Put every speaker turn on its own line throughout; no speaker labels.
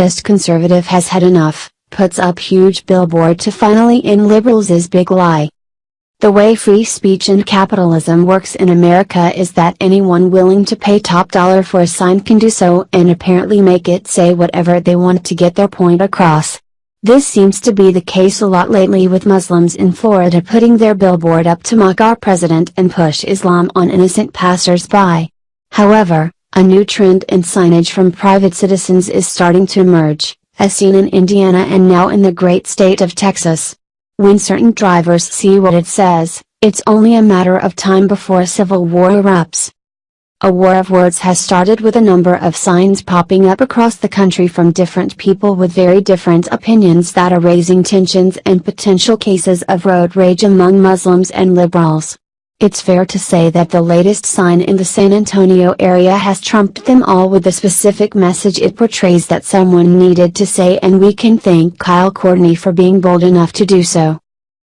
pissed conservative has had enough, puts up huge billboard to finally end liberals' big lie. The way free speech and capitalism works in America is that anyone willing to pay top dollar for a sign can do so and apparently make it say whatever they want to get their point across. This seems to be the case a lot lately, with Muslims in Florida putting their billboard up to mock our president and push Islam on innocent passersby. However, a new trend in signage from private citizens is starting to emerge, as seen in Indiana and now in the great state of Texas. When certain drivers see what it says, it's only a matter of time before a civil war erupts. A war of words has started, with a number of signs popping up across the country from different people with very different opinions that are raising tensions and potential cases of road rage among Muslims and liberals. It's fair to say that the latest sign in the San Antonio area has trumped them all with the specific message it portrays that someone needed to say, and we can thank Kyle Courtney for being bold enough to do so.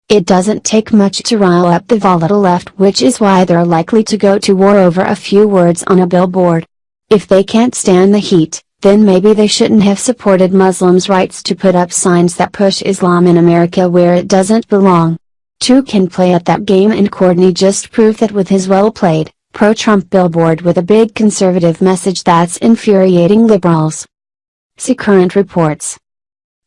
It doesn't take much to rile up the volatile left, which is why they're likely to go to war over a few words on a billboard. If they can't stand the heat, then maybe they shouldn't have supported Muslims' rights to put up signs that push Islam in America where it doesn't belong. Two can play at that game, and Courtney just proved that with his well-played, pro-Trump billboard with a big conservative message that's infuriating liberals. See current reports.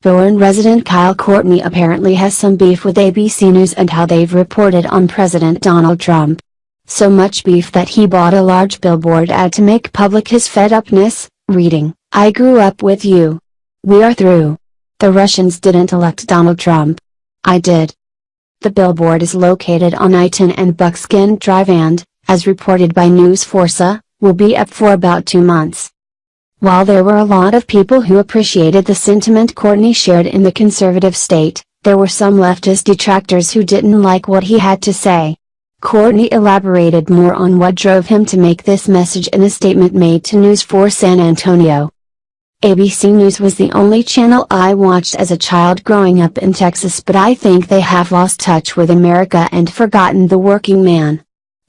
Bowen resident Kyle Courtney apparently has some beef with ABC News and how they've reported on President Donald Trump. So much beef that he bought a large billboard ad to make public his fed-upness, reading, "I grew up with you. We are through. The Russians didn't elect Donald Trump. I did." The billboard is located on I-10 and Buckskin Drive and, as reported by News Forza, will be up for about 2 months. While there were a lot of people who appreciated the sentiment Courtney shared in the conservative state, there were some leftist detractors who didn't like what he had to say. Courtney elaborated more on what drove him to make this message in a statement made to News 4 San Antonio. ABC News was the only channel I watched as a child growing up in Texas, but I think they have lost touch with America and forgotten the working man.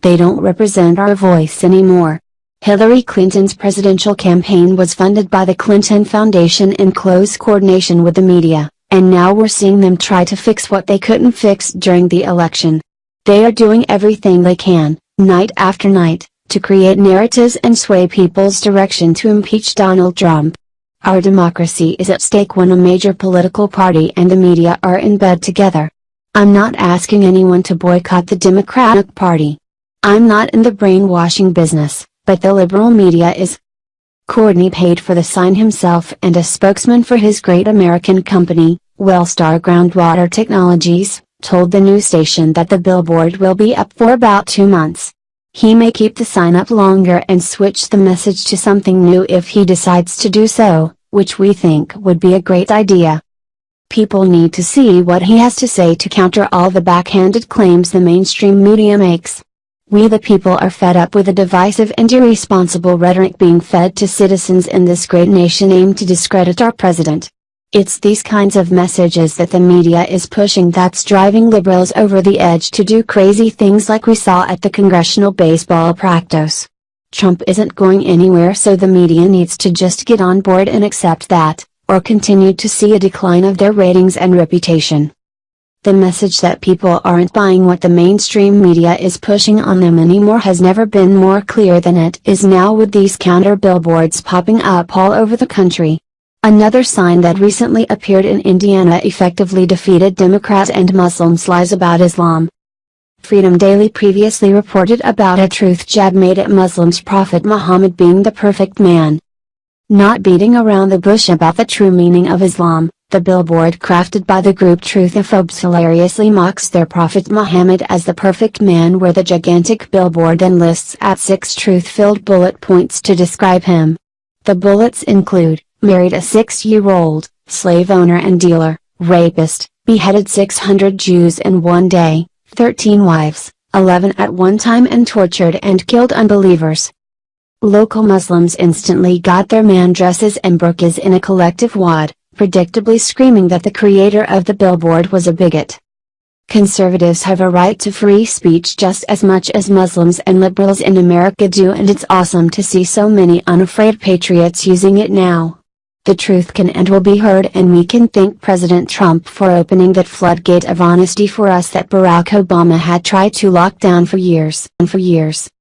They don't represent our voice anymore. Hillary Clinton's presidential campaign was funded by the Clinton Foundation in close coordination with the media, and now we're seeing them try to fix what they couldn't fix during the election. They are doing everything they can, night after night, to create narratives and sway people's direction to impeach Donald Trump. Our democracy is at stake when a major political party and the media are in bed together. I'm not asking anyone to boycott the Democratic Party. I'm not in the brainwashing business, but the liberal media is. Courtney paid for the sign himself, and a spokesman for his great American company, Wellstar Groundwater Technologies, told the news station that the billboard will be up for about 2 months. He may keep the sign up longer and switch the message to something new if he decides to do so, which we think would be a great idea. People need to see what he has to say to counter all the backhanded claims the mainstream media makes. We the people are fed up with the divisive and irresponsible rhetoric being fed to citizens in this great nation aimed to discredit our president. It's these kinds of messages that the media is pushing that's driving liberals over the edge to do crazy things like we saw at the congressional baseball practice. Trump isn't going anywhere, so the media needs to just get on board and accept that, or continue to see a decline of their ratings and reputation. The message that people aren't buying what the mainstream media is pushing on them anymore has never been more clear than it is now, with these counter billboards popping up all over the country. Another sign that recently appeared in Indiana effectively defeated Democrat and Muslims' lies about Islam. Freedom Daily previously reported about a truth jab made at Muslims' Prophet Muhammad being the perfect man. Not beating around the bush about the true meaning of Islam, the billboard crafted by the group Truthophobes hilariously mocks their Prophet Muhammad as the perfect man, where the gigantic billboard then lists at 6 truth-filled bullet points to describe him. The bullets include: married a 6-year-old, slave owner and dealer, rapist, beheaded 600 Jews in one day, 13 wives, 11 at one time, and tortured and killed unbelievers. Local Muslims instantly got their man dresses and burqas in a collective wad, predictably screaming that the creator of the billboard was a bigot. Conservatives have a right to free speech just as much as Muslims and liberals in America do, and it's awesome to see so many unafraid patriots using it now. the truth can and will be heard, and we can thank President Trump for opening that floodgate of honesty for us that Barack Obama had tried to lock down for years.